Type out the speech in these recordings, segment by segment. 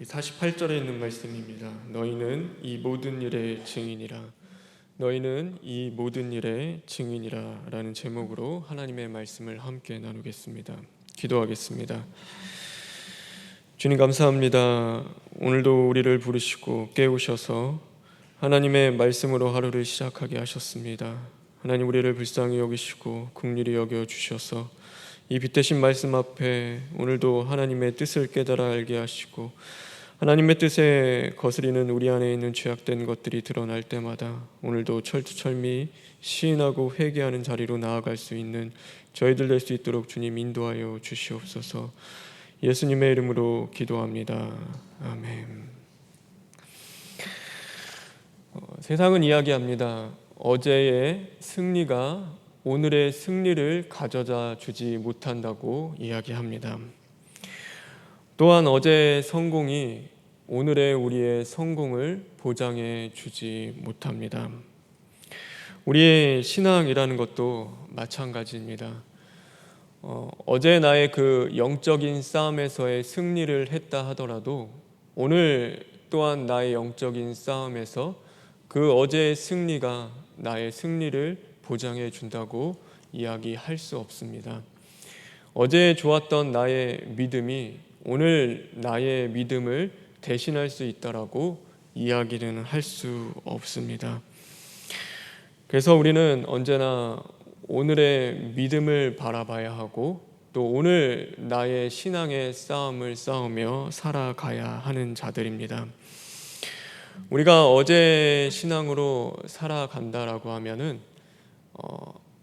48절에 있는 말씀입니다. 너희는 이 모든 일의 증인이라. 너희는 이 모든 일의 증인이라 라는 제목으로 하나님의 말씀을 함께 나누겠습니다. 기도하겠습니다. 주님 감사합니다. 오늘도 우리를 부르시고 깨우셔서 하나님의 말씀으로 하루를 시작하게 하셨습니다. 하나님, 우리를 불쌍히 여기시고 긍휼히 여겨주셔서 이 빛대신 말씀 앞에 오늘도 하나님의 뜻을 깨달아 알게 하시고, 하나님의 뜻에 거스리는 우리 안에 있는 죄악된 것들이 드러날 때마다 오늘도 철두철미 시인하고 회개하는 자리로 나아갈 수 있는 저희들 될 수 있도록 주님 인도하여 주시옵소서. 예수님의 이름으로 기도합니다. 아멘. 세상은 이야기합니다. 어제의 승리가 오늘의 승리를 가져다 주지 못한다고 이야기합니다. 또한 어제의 성공이 오늘의 우리의 성공을 보장해 주지 못합니다. 우리의 신앙이라는 것도 마찬가지입니다. 어제 나의 그 영적인 싸움에서의 승리를 했다 하더라도 오늘 또한 나의 영적인 싸움에서 그 어제의 승리가 나의 승리를 보장해 준다고 이야기할 수 없습니다. 어제 좋았던 나의 믿음이 오늘 나의 믿음을 대신할 수 있다라고 이야기는 할 수 없습니다. 그래서 우리는 언제나 오늘의 믿음을 바라봐야 하고 또 오늘 나의 신앙의 싸움을 싸우며 살아가야 하는 자들입니다. 우리가 어제 신앙으로 살아간다라고 하면은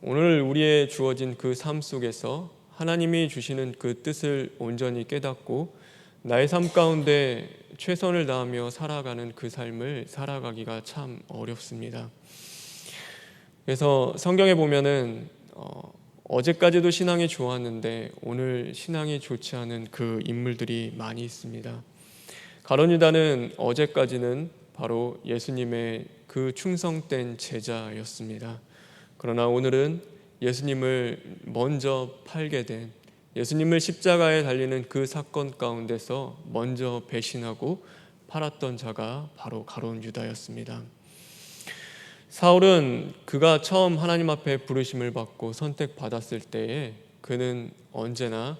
오늘 우리의 주어진 그 삶 속에서 하나님이 주시는 그 뜻을 온전히 깨닫고 나의 삶 가운데 최선을 다하며 살아가는 그 삶을 살아가기가 참 어렵습니다. 그래서 성경에 보면은 어제까지도 신앙이 좋았는데 오늘 신앙이 좋지 않은 그 인물들이 많이 있습니다. 가룟 유다는 어제까지는 바로 예수님의 그 충성된 제자였습니다. 그러나 오늘은 예수님을 먼저 팔게 된, 예수님을 십자가에 달리는 그 사건 가운데서 먼저 배신하고 팔았던 자가 바로 가룟 유다였습니다. 사울은 그가 처음 하나님 앞에 부르심을 받고 선택받았을 때에 그는 언제나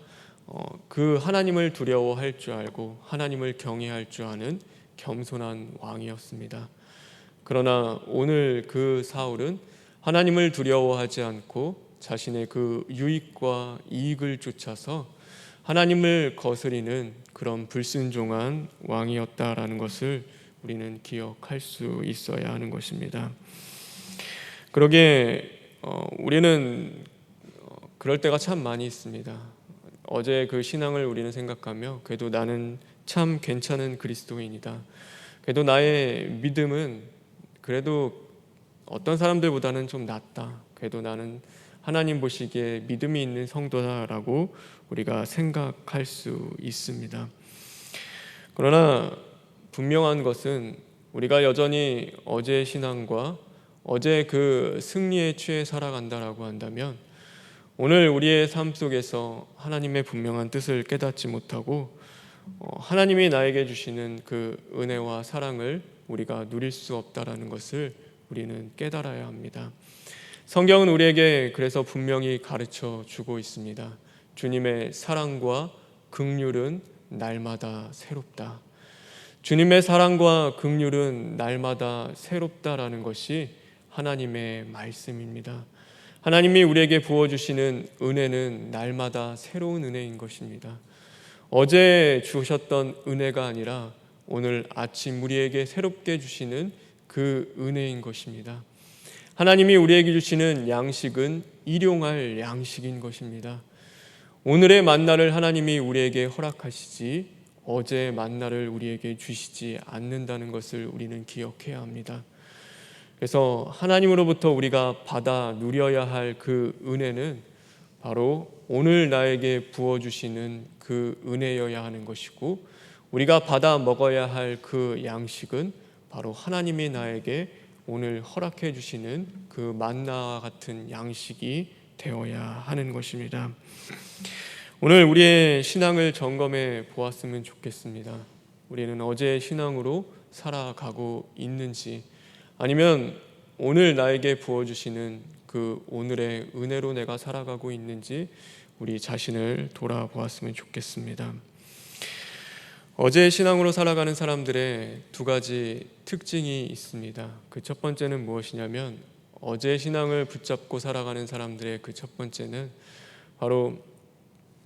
그 하나님을 두려워할 줄 알고 하나님을 경외할 줄 아는 겸손한 왕이었습니다. 그러나 오늘 그 사울은 하나님을 두려워하지 않고 자신의 그 유익과 이익을 쫓아서 하나님을 거스리는 그런 불순종한 왕이었다라는 것을 우리는 기억할 수 있어야 하는 것입니다. 그러기에 우리는 그럴 때가 참 많이 있습니다. 어제 그 신앙을 우리는 생각하며 그래도 나는 참 괜찮은 그리스도인이다. 그래도 나의 믿음은 그래도 어떤 사람들보다는 좀 낫다. 그래도 나는 하나님 보시기에 믿음이 있는 성도다라고 우리가 생각할 수 있습니다. 그러나 분명한 것은 우리가 여전히 어제의 신앙과 어제 그 승리에 취해 살아간다라고 한다면 오늘 우리의 삶 속에서 하나님의 분명한 뜻을 깨닫지 못하고 하나님이 나에게 주시는 그 은혜와 사랑을 우리가 누릴 수 없다라는 것을 우리는 깨달아야 합니다. 성경은 우리에게 그래서 분명히 가르쳐 주고 있습니다. 주님의 사랑과 긍휼은 날마다 새롭다. 주님의 사랑과 긍휼은 날마다 새롭다라는 것이 하나님의 말씀입니다. 하나님이 우리에게 부어주시는 은혜는 날마다 새로운 은혜인 것입니다. 어제 주셨던 은혜가 아니라 오늘 아침 우리에게 새롭게 주시는 그 은혜인 것입니다. 하나님이 우리에게 주시는 양식은 일용할 양식인 것입니다. 오늘의 만나를 하나님이 우리에게 허락하시지 어제의 만나를 우리에게 주시지 않는다는 것을 우리는 기억해야 합니다. 그래서 하나님으로부터 우리가 받아 누려야 할 그 은혜는 바로 오늘 나에게 부어주시는 그 은혜여야 하는 것이고, 우리가 받아 먹어야 할 그 양식은 바로 하나님이 나에게 오늘 허락해 주시는 그 만나와 같은 양식이 되어야 하는 것입니다. 오늘 우리의 신앙을 점검해 보았으면 좋겠습니다. 우리는 어제의 신앙으로 살아가고 있는지, 아니면 오늘 나에게 부어주시는 그 오늘의 은혜로 내가 살아가고 있는지 우리 자신을 돌아보았으면 좋겠습니다. 어제의 신앙으로 살아가는 사람들의 두 가지 특징이 있습니다. 그 첫 번째는 무엇이냐면, 어제의 신앙을 붙잡고 살아가는 사람들의 그 첫 번째는 바로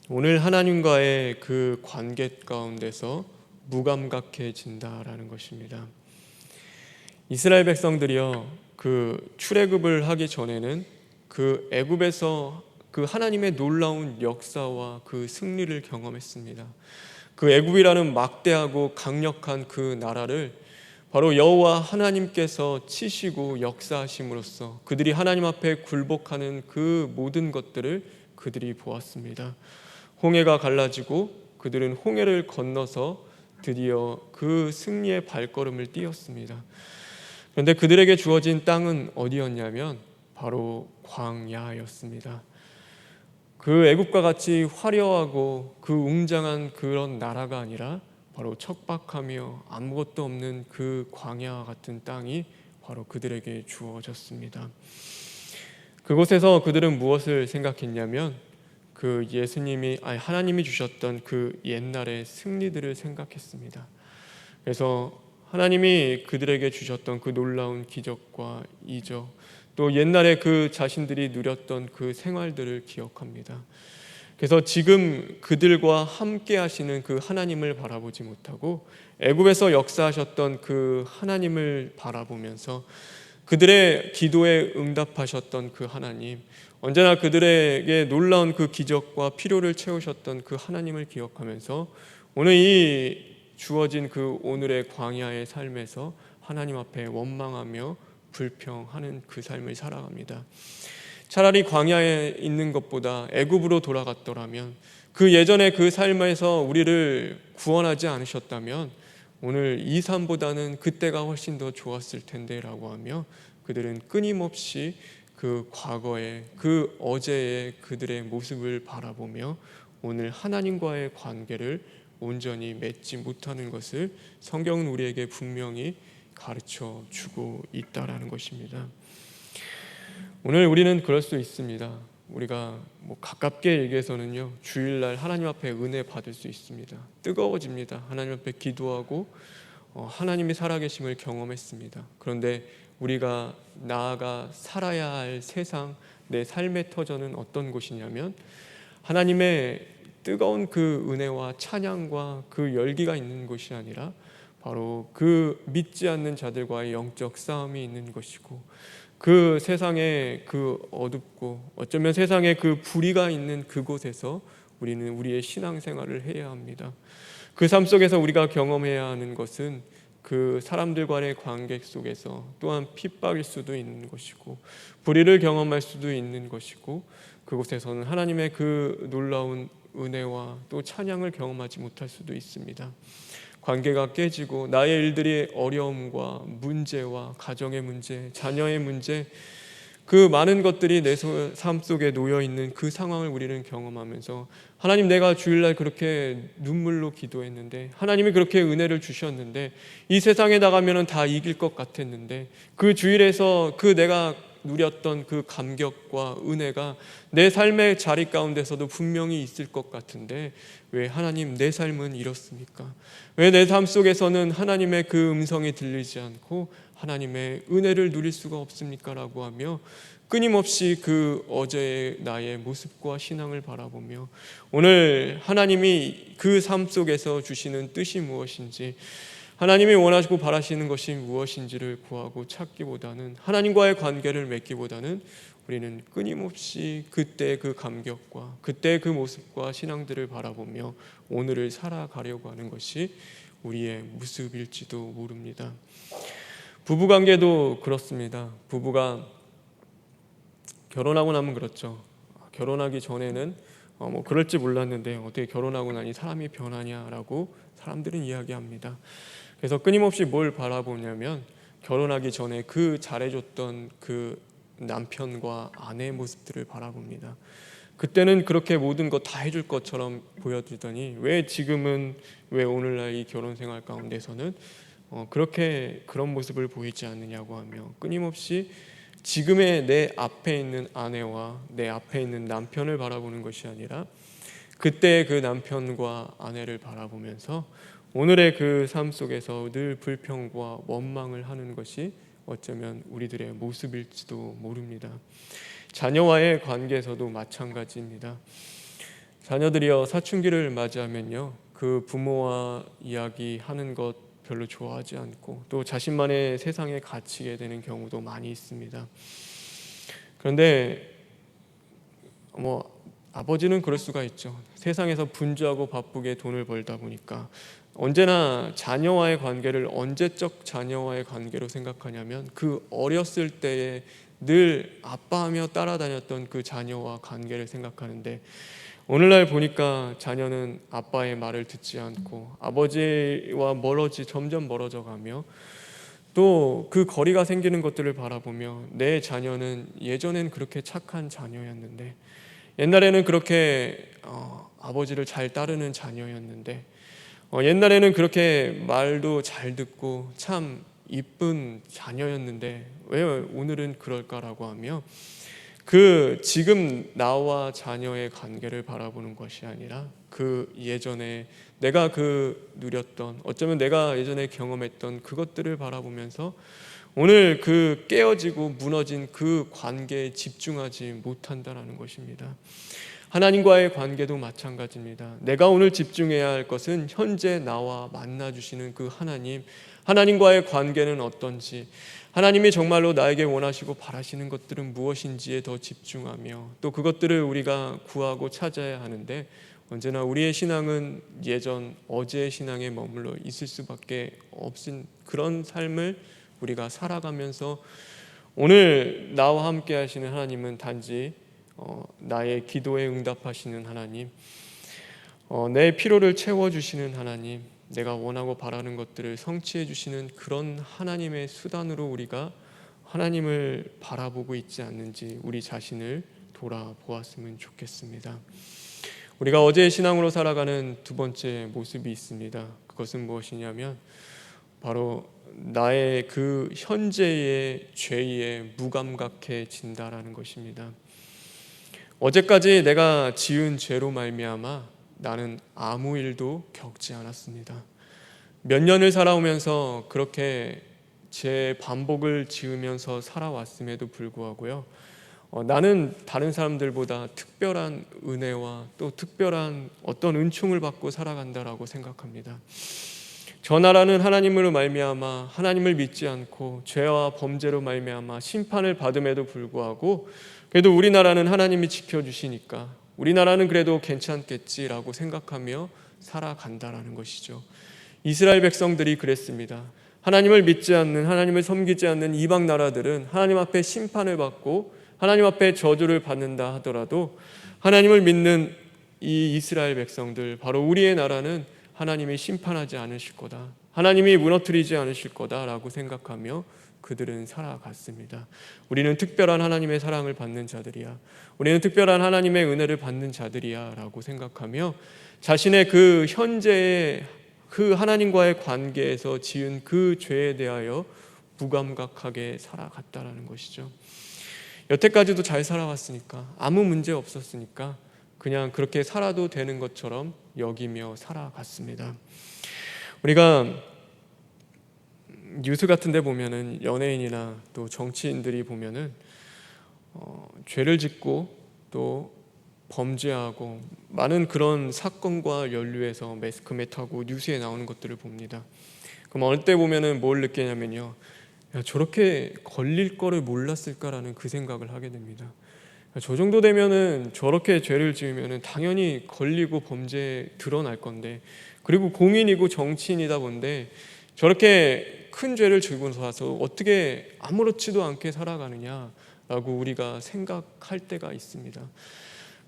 오늘 하나님과의 그 관계 가운데서 무감각해진다라는 것입니다. 이스라엘 백성들이요, 그 출애굽을 하기 전에는 그 애굽에서 그 하나님의 놀라운 역사와 그 승리를 경험했습니다. 그 애굽이라는 막대하고 강력한 그 나라를 바로 여호와 하나님께서 치시고 역사하심으로써 그들이 하나님 앞에 굴복하는 그 모든 것들을 그들이 보았습니다. 홍해가 갈라지고 그들은 홍해를 건너서 드디어 그 승리의 발걸음을 띄었습니다. 그런데 그들에게 주어진 땅은 어디였냐면 바로 광야였습니다. 그 애굽과 같이 화려하고 그 웅장한 그런 나라가 아니라 바로 척박하며 아무것도 없는 그 광야 같은 땅이 바로 그들에게 주어졌습니다. 그곳에서 그들은 무엇을 생각했냐면 그 하나님이 주셨던 그 옛날의 승리들을 생각했습니다. 그래서 하나님이 그들에게 주셨던 그 놀라운 기적과 이적, 또 옛날에 그 자신들이 누렸던 그 생활들을 기억합니다. 그래서 지금 그들과 함께 하시는 그 하나님을 바라보지 못하고 애굽에서 역사하셨던 그 하나님을 바라보면서 그들의 기도에 응답하셨던 그 하나님, 언제나 그들에게 놀라운 그 기적과 필요를 채우셨던 그 하나님을 기억하면서 오늘 이 주어진 그 오늘의 광야의 삶에서 하나님 앞에 원망하며 불평하는 그 삶을 살아갑니다. 차라리 광야에 있는 것보다 애굽으로 돌아갔더라면, 그 예전에 그 삶에서 우리를 구원하지 않으셨다면 오늘 이 삶보다는 그때가 훨씬 더 좋았을 텐데 라고 하며 그들은 끊임없이 그 과거의 그 어제의 그들의 모습을 바라보며 오늘 하나님과의 관계를 온전히 맺지 못하는 것을 성경은 우리에게 분명히 가르쳐 주고 있다라는 것입니다. 오늘 우리는 그럴 수 있습니다. 우리가 가깝게 얘기해서는요, 주일날 하나님 앞에 은혜 받을 수 있습니다. 뜨거워집니다. 하나님 앞에 기도하고 하나님이 살아계심을 경험했습니다. 그런데 우리가 나아가 살아야 할 세상, 내 삶의 터전은 어떤 곳이냐면 하나님의 뜨거운 그 은혜와 찬양과 그 열기가 있는 곳이 아니라 바로 그 믿지 않는 자들과의 영적 싸움이 있는 것이고, 그 세상에 그 어둡고 어쩌면 세상에 그 불의가 있는 그곳에서 우리는 우리의 신앙생활을 해야 합니다. 그 삶 속에서 우리가 경험해야 하는 것은 그 사람들과의 관계 속에서 또한 핍박일 수도 있는 것이고 불의를 경험할 수도 있는 것이고, 그곳에서는 하나님의 그 놀라운 은혜와 또 찬양을 경험하지 못할 수도 있습니다. 관계가 깨지고 나의 일들이 어려움과 문제와 가정의 문제, 자녀의 문제, 그 많은 것들이 내 삶 속에 놓여있는 그 상황을 우리는 경험하면서 하나님, 내가 주일날 그렇게 눈물로 기도했는데, 하나님이 그렇게 은혜를 주셨는데, 이 세상에 나가면 다 이길 것 같았는데, 그 주일에서 그 내가 누렸던 그 감격과 은혜가 내 삶의 자리 가운데서도 분명히 있을 것 같은데 왜 하나님 내 삶은 이렇습니까? 왜 내 삶 속에서는 하나님의 그 음성이 들리지 않고 하나님의 은혜를 누릴 수가 없습니까? 라고 하며 끊임없이 그 어제의 나의 모습과 신앙을 바라보며 오늘 하나님이 그 삶 속에서 주시는 뜻이 무엇인지, 하나님이 원하시고 바라시는 것이 무엇인지를 구하고 찾기보다는, 하나님과의 관계를 맺기보다는 우리는 끊임없이 그때 그 감격과 그때 그 모습과 신앙들을 바라보며 오늘을 살아가려고 하는 것이 우리의 모습일지도 모릅니다. 부부관계도 그렇습니다. 부부가 결혼하고 나면 그렇죠. 결혼하기 전에는 그럴지 몰랐는데 어떻게 결혼하고 나니 사람이 변하냐라고 사람들은 이야기합니다. 그래서 끊임없이 뭘 바라보냐면 결혼하기 전에 그 잘해줬던 그 남편과 아내의 모습들을 바라봅니다. 그때는 그렇게 모든 것 다 해줄 것처럼 보여주더니 왜 지금은, 왜 오늘날 이 결혼 생활 가운데서는 그렇게 그런 모습을 보이지 않느냐고 하며 끊임없이 지금의 내 앞에 있는 아내와 내 앞에 있는 남편을 바라보는 것이 아니라 그때 그 남편과 아내를 바라보면서 오늘의 그 삶 속에서 늘 불평과 원망을 하는 것이 어쩌면 우리들의 모습일지도 모릅니다. 자녀와의 관계에서도 마찬가지입니다. 자녀들이여 사춘기를 맞이하면요, 그 부모와 이야기하는 것 별로 좋아하지 않고 또 자신만의 세상에 갇히게 되는 경우도 많이 있습니다. 그런데 아버지는 그럴 수가 있죠. 세상에서 분주하고 바쁘게 돈을 벌다 보니까 언제나 자녀와의 관계를 언제적 자녀와의 관계로 생각하냐면 그 어렸을 때에 늘 아빠하며 따라다녔던 그 자녀와 관계를 생각하는데, 오늘날 보니까 자녀는 아빠의 말을 듣지 않고 아버지와 점점 멀어져 가며 또 그 거리가 생기는 것들을 바라보며 내 자녀는 예전엔 그렇게 착한 자녀였는데, 옛날에는 그렇게 아버지를 잘 따르는 자녀였는데, 옛날에는 그렇게 말도 잘 듣고 참 이쁜 자녀였는데 왜 오늘은 그럴까라고 하며 그 지금 나와 자녀의 관계를 바라보는 것이 아니라 그 예전에 내가 누렸던, 어쩌면 내가 예전에 경험했던 그것들을 바라보면서 오늘 그 깨어지고 무너진 그 관계에 집중하지 못한다라는 것입니다. 하나님과의 관계도 마찬가지입니다. 내가 오늘 집중해야 할 것은 현재 나와 만나주시는 그 하나님과의 관계는 어떤지, 하나님이 정말로 나에게 원하시고 바라시는 것들은 무엇인지에 더 집중하며 또 그것들을 우리가 구하고 찾아야 하는데, 언제나 우리의 신앙은 어제의 신앙에 머물러 있을 수밖에 없은 그런 삶을 우리가 살아가면서 오늘 나와 함께 하시는 하나님은 단지 나의 기도에 응답하시는 하나님, 내 필요를 채워주시는 하나님, 내가 원하고 바라는 것들을 성취해 주시는 그런 하나님의 수단으로 우리가 하나님을 바라보고 있지 않는지 우리 자신을 돌아보았으면 좋겠습니다. 우리가 어제의 신앙으로 살아가는 두 번째 모습이 있습니다. 그것은 무엇이냐면 바로 나의 그 현재의 죄에 무감각해진다라는 것입니다. 어제까지 내가 지은 죄로 말미암아 나는 아무 일도 겪지 않았습니다. 몇 년을 살아오면서 그렇게 죄 반복을 지으면서 살아왔음에도 불구하고요, 나는 다른 사람들보다 특별한 은혜와 또 특별한 어떤 은총을 받고 살아간다라고 생각합니다. 저 나라는 하나님으로 말미암아 하나님을 믿지 않고 죄와 범죄로 말미암아 심판을 받음에도 불구하고 그래도 우리나라는 하나님이 지켜주시니까 우리나라는 그래도 괜찮겠지라고 생각하며 살아간다라는 것이죠. 이스라엘 백성들이 그랬습니다. 하나님을 믿지 않는, 하나님을 섬기지 않는 이방 나라들은 하나님 앞에 심판을 받고 하나님 앞에 저주를 받는다 하더라도 하나님을 믿는 이 이스라엘 백성들, 바로 우리의 나라는 하나님이 심판하지 않으실 거다, 하나님이 무너뜨리지 않으실 거다라고 생각하며 그들은 살아갔습니다. 우리는 특별한 하나님의 사랑을 받는 자들이야, 우리는 특별한 하나님의 은혜를 받는 자들이야 라고 생각하며 자신의 그 현재의 그 하나님과의 관계에서 지은 그 죄에 대하여 무감각하게 살아갔다라는 것이죠. 여태까지도 잘 살아왔으니까, 아무 문제 없었으니까 그냥 그렇게 살아도 되는 것처럼 여기며 살아갔습니다. 우리가 뉴스 같은 데 보면은 연예인이나 또 정치인들이 보면은 죄를 짓고 또 범죄하고 많은 그런 사건과 연루해서 매스컴에 타고 뉴스에 나오는 것들을 봅니다. 그럼 어느 때 보면은 뭘 느끼냐면요, 야, 저렇게 걸릴 거를 몰랐을까라는 그 생각을 하게 됩니다. 저 정도 되면은 저렇게 죄를 지으면은 당연히 걸리고 범죄에 드러날 건데, 그리고 공인이고 정치인이다 본데 저렇게 큰 죄를 지고 나서 어떻게 아무렇지도 않게 살아가느냐라고 우리가 생각할 때가 있습니다.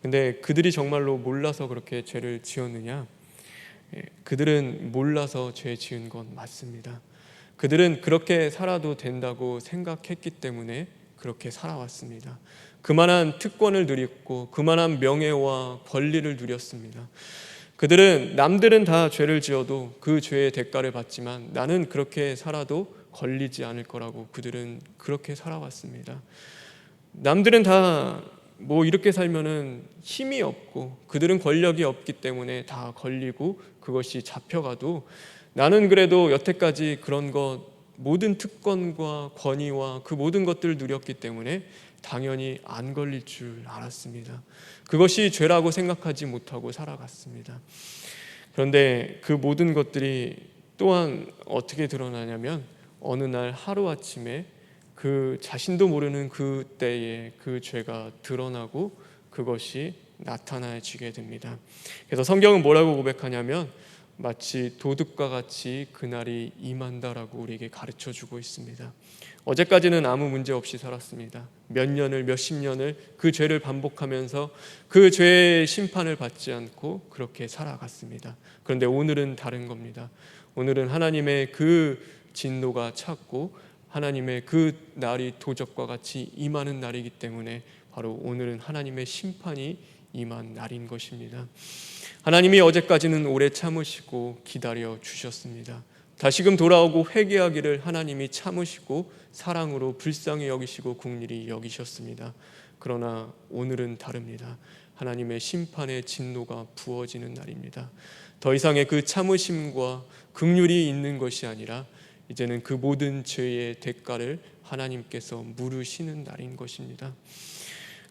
근데 그들이 정말로 몰라서 그렇게 죄를 지었느냐? 그들은 몰라서 죄 지은 건 맞습니다. 그들은 그렇게 살아도 된다고 생각했기 때문에 그렇게 살아왔습니다. 그만한 특권을 누렸고 그만한 명예와 권리를 누렸습니다. 남들은 다 죄를 지어도 그 죄의 대가를 받지만 나는 그렇게 살아도 걸리지 않을 거라고 그들은 그렇게 살아왔습니다. 남들은 다 이렇게 살면은 힘이 없고 그들은 권력이 없기 때문에 다 걸리고 그것이 잡혀가도 나는 그래도 여태까지 그런 것 모든 특권과 권위와 그 모든 것들을 누렸기 때문에 당연히 안 걸릴 줄 알았습니다. 그것이 죄라고 생각하지 못하고 살아갔습니다. 그런데 그 모든 것들이 또한 어떻게 드러나냐면 어느 날 하루아침에 그 자신도 모르는 그때에 그 죄가 드러나고 그것이 나타나지게 됩니다. 그래서 성경은 뭐라고 고백하냐면 마치 도둑과 같이 그날이 임한다라고 우리에게 가르쳐주고 있습니다. 어제까지는 아무 문제 없이 살았습니다. 몇 년을 몇십 년을 그 죄를 반복하면서 그 죄의 심판을 받지 않고 그렇게 살아갔습니다. 그런데 오늘은 다른 겁니다. 오늘은 하나님의 그 진노가 찼고 하나님의 그 날이 도적과 같이 임하는 날이기 때문에 바로 오늘은 하나님의 심판이 임한 날인 것입니다. 하나님이 어제까지는 오래 참으시고 기다려 주셨습니다. 다시금 돌아오고 회개하기를 하나님이 참으시고 사랑으로 불쌍히 여기시고 긍휼히 여기셨습니다. 그러나 오늘은 다릅니다. 하나님의 심판의 진노가 부어지는 날입니다. 더 이상의 그 참으심과 긍휼이 있는 것이 아니라 이제는 그 모든 죄의 대가를 하나님께서 물으시는 날인 것입니다.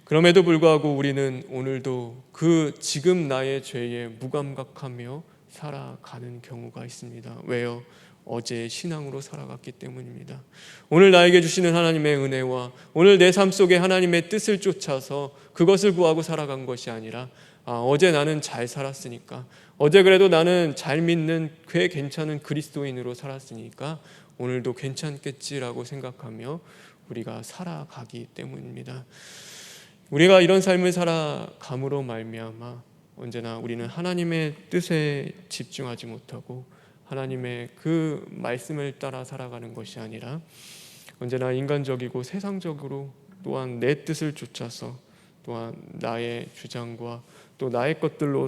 그럼에도 불구하고 우리는 오늘도 그 지금 나의 죄에 무감각하며 살아가는 경우가 있습니다. 왜요? 어제의 신앙으로 살아갔기 때문입니다. 오늘 나에게 주시는 하나님의 은혜와 오늘 내 삶 속에 하나님의 뜻을 쫓아서 그것을 구하고 살아간 것이 아니라 어제 나는 잘 살았으니까, 어제 그래도 나는 잘 믿는 꽤 괜찮은 그리스도인으로 살았으니까 오늘도 괜찮겠지라고 생각하며 우리가 살아가기 때문입니다. 우리가 이런 삶을 살아감으로 말미암아 언제나 우리는 하나님의 뜻에 집중하지 못하고 하나님의 그 말씀을 따라 살아가는 것이 아니라 언제나 인간적이고 세상적으로 또한 내 뜻을 쫓아서 또한 나의 주장과 또 나의 것들로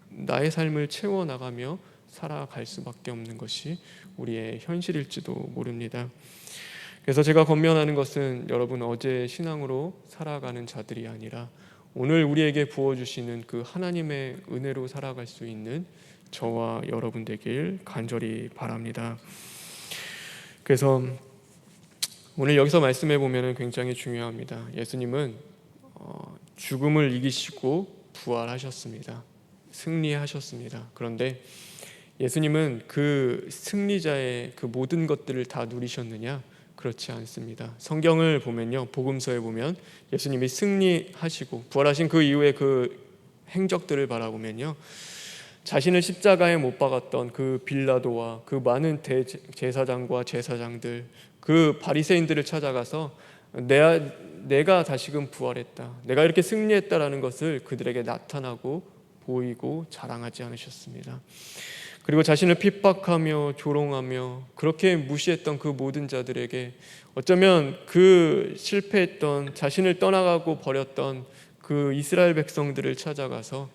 나의 삶을 채워나가며 살아갈 수밖에 없는 것이 우리의 현실일지도 모릅니다. 그래서 제가 권면하는 것은 여러분 어제의 신앙으로 살아가는 자들이 아니라 오늘 우리에게 부어주시는 그 하나님의 은혜로 살아갈 수 있는 저와 여러분 되길 간절히 바랍니다. 그래서 오늘 여기서 말씀해 보면 굉장히 중요합니다. 예수님은 죽음을 이기시고 부활하셨습니다. 승리하셨습니다. 그런데 예수님은 그 승리자의 그 모든 것들을 다 누리셨느냐? 그렇지 않습니다. 성경을 보면요, 복음서에 보면 예수님이 승리하시고 부활하신 그 이후에 그 행적들을 바라보면요, 자신을 십자가에 못 박았던 그 빌라도와 그 많은 대제사장과 제사장들, 그 바리새인들을 찾아가서 내가 다시금 부활했다, 내가 이렇게 승리했다라는 것을 그들에게 나타나고 보이고 자랑하지 않으셨습니다. 그리고 자신을 핍박하며 조롱하며 그렇게 무시했던 그 모든 자들에게 어쩌면 그 실패했던, 자신을 떠나가고 버렸던 그 이스라엘 백성들을 찾아가서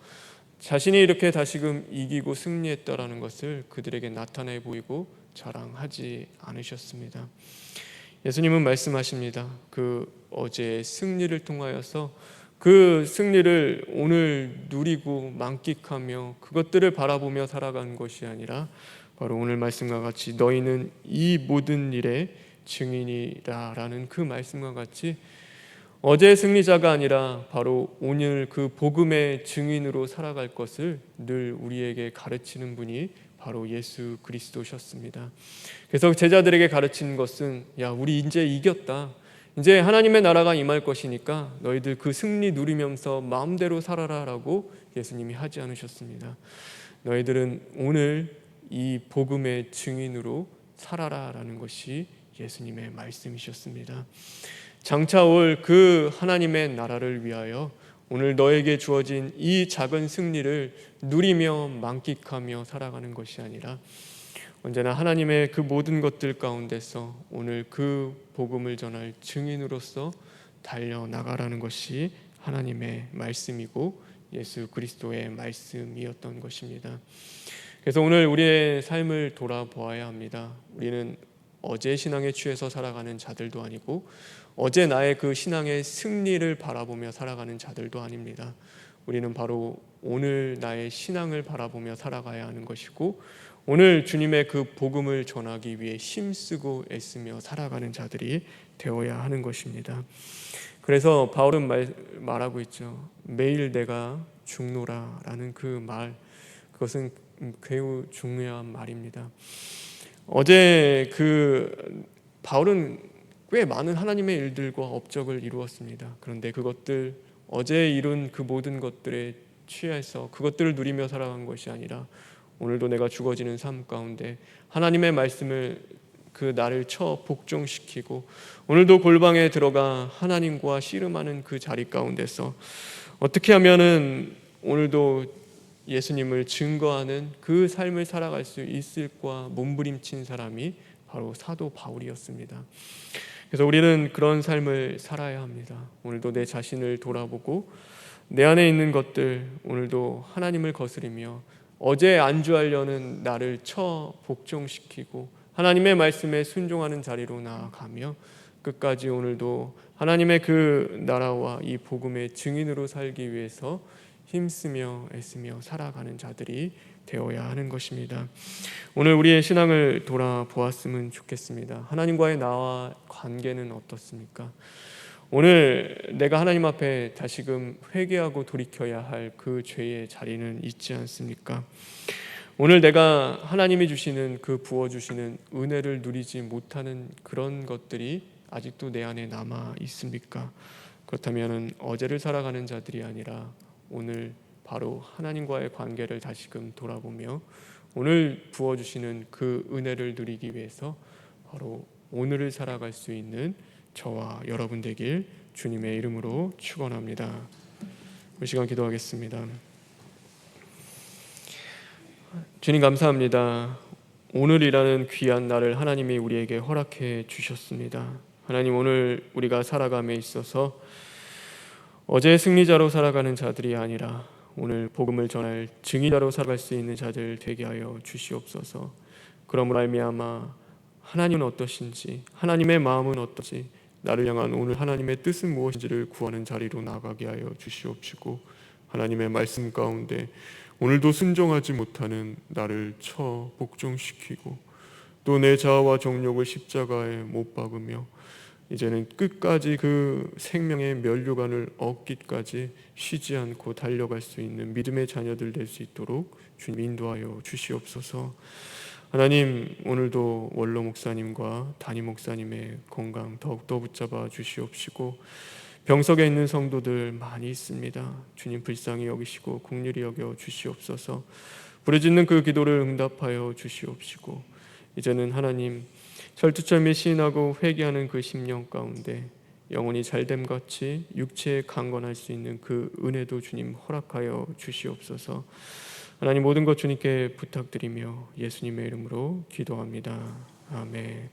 자신이 이렇게 다시금 이기고 승리했다라는 것을 그들에게 나타내 보이고 자랑하지 않으셨습니다. 예수님은 말씀하십니다. 그 어제의 승리를 통하여서 그 승리를 오늘 누리고 만끽하며 그것들을 바라보며 살아가는 것이 아니라 바로 오늘 말씀과 같이 너희는 이 모든 일의 증인이라라는 그 말씀과 같이 어제의 승리자가 아니라 바로 오늘 그 복음의 증인으로 살아갈 것을 늘 우리에게 가르치는 분이 바로 예수 그리스도셨습니다. 그래서 제자들에게 가르치는 것은 우리 이제 이겼다, 이제 하나님의 나라가 임할 것이니까 너희들 그 승리 누리면서 마음대로 살아라라고 예수님이 하지 않으셨습니다. 너희들은 오늘 이 복음의 증인으로 살아라라는 것이 예수님의 말씀이셨습니다. 장차 올 그 하나님의 나라를 위하여 오늘 너에게 주어진 이 작은 승리를 누리며 만끽하며 살아가는 것이 아니라 언제나 하나님의 그 모든 것들 가운데서 오늘 그 복음을 전할 증인으로서 달려나가라는 것이 하나님의 말씀이고 예수 그리스도의 말씀이었던 것입니다. 그래서 오늘 우리의 삶을 돌아보아야 합니다. 우리는 어제 신앙에 취해서 살아가는 자들도 아니고 어제 나의 그 신앙의 승리를 바라보며 살아가는 자들도 아닙니다. 우리는 바로 오늘 나의 신앙을 바라보며 살아가야 하는 것이고 오늘 주님의 그 복음을 전하기 위해 힘쓰고 애쓰며 살아가는 자들이 되어야 하는 것입니다. 그래서 바울은 말하고 있죠. 매일 내가 죽노라라는 그 말, 그것은 매우 중요한 말입니다. 어제 바울은 꽤 많은 하나님의 일들과 업적을 이루었습니다. 그런데 그것들 어제 이룬 그 모든 것들에 취해서 그것들을 누리며 살아간 것이 아니라 오늘도 내가 죽어지는 삶 가운데 하나님의 말씀을 그 나를 쳐 복종시키고 오늘도 골방에 들어가 하나님과 씨름하는 그 자리 가운데서 어떻게 하면은 오늘도 예수님을 증거하는 그 삶을 살아갈 수 있을까 몸부림친 사람이 바로 사도 바울이었습니다. 그래서 우리는 그런 삶을 살아야 합니다. 오늘도 내 자신을 돌아보고 내 안에 있는 것들 오늘도 하나님을 거스리며 어제 안주하려는 나를 쳐 복종시키고 하나님의 말씀에 순종하는 자리로 나아가며 끝까지 오늘도 하나님의 그 나라와 이 복음의 증인으로 살기 위해서 힘쓰며 애쓰며 살아가는 자들이 되어야 하는 것입니다. 오늘 우리의 신앙을 돌아보았으면 좋겠습니다. 하나님과의 나와 관계는 어떻습니까? 오늘 내가 하나님 앞에 다시금 회개하고 돌이켜야 할 그 죄의 자리는 있지 않습니까? 오늘 내가 하나님이 주시는 그 부어주시는 은혜를 누리지 못하는 그런 것들이 아직도 내 안에 남아 있습니까? 그렇다면 어제를 살아가는 자들이 아니라 오늘 바로 하나님과의 관계를 다시금 돌아보며 오늘 부어주시는 그 은혜를 누리기 위해서 바로 오늘을 살아갈 수 있는 저와 여러분 되길 주님의 이름으로 축원합니다. 이 시간 기도하겠습니다. 주님 감사합니다. 오늘이라는 귀한 날을 하나님이 우리에게 허락해 주셨습니다. 하나님 오늘 우리가 살아감에 있어서 어제의 승리자로 살아가는 자들이 아니라 오늘 복음을 전할 증인자로 살아갈 수 있는 자들 되게 하여 주시옵소서. 그러므로 말미암아 하나님은 어떠신지 하나님의 마음은 어떠지 나를 향한 오늘 하나님의 뜻은 무엇인지를 구하는 자리로 나가게 하여 주시옵시고 하나님의 말씀 가운데 오늘도 순종하지 못하는 나를 쳐 복종시키고 또 내 자아와 정욕을 십자가에 못 박으며 이제는 끝까지 그 생명의 면류관을 얻기까지 쉬지 않고 달려갈 수 있는 믿음의 자녀들 될 수 있도록 주님 인도하여 주시옵소서. 하나님 오늘도 원로 목사님과 담임 목사님의 건강 더욱더 붙잡아 주시옵시고 병석에 있는 성도들 많이 있습니다. 주님 불쌍히 여기시고 긍휼히 여겨 주시옵소서. 부르짖는 그 기도를 응답하여 주시옵시고 이제는 하나님 철두철미 시인하고 회개하는 그 심령 가운데 영혼이 잘됨같이 육체에 강건할 수 있는 그 은혜도 주님 허락하여 주시옵소서. 하나님 모든 것 주님께 부탁드리며 예수님의 이름으로 기도합니다. 아멘.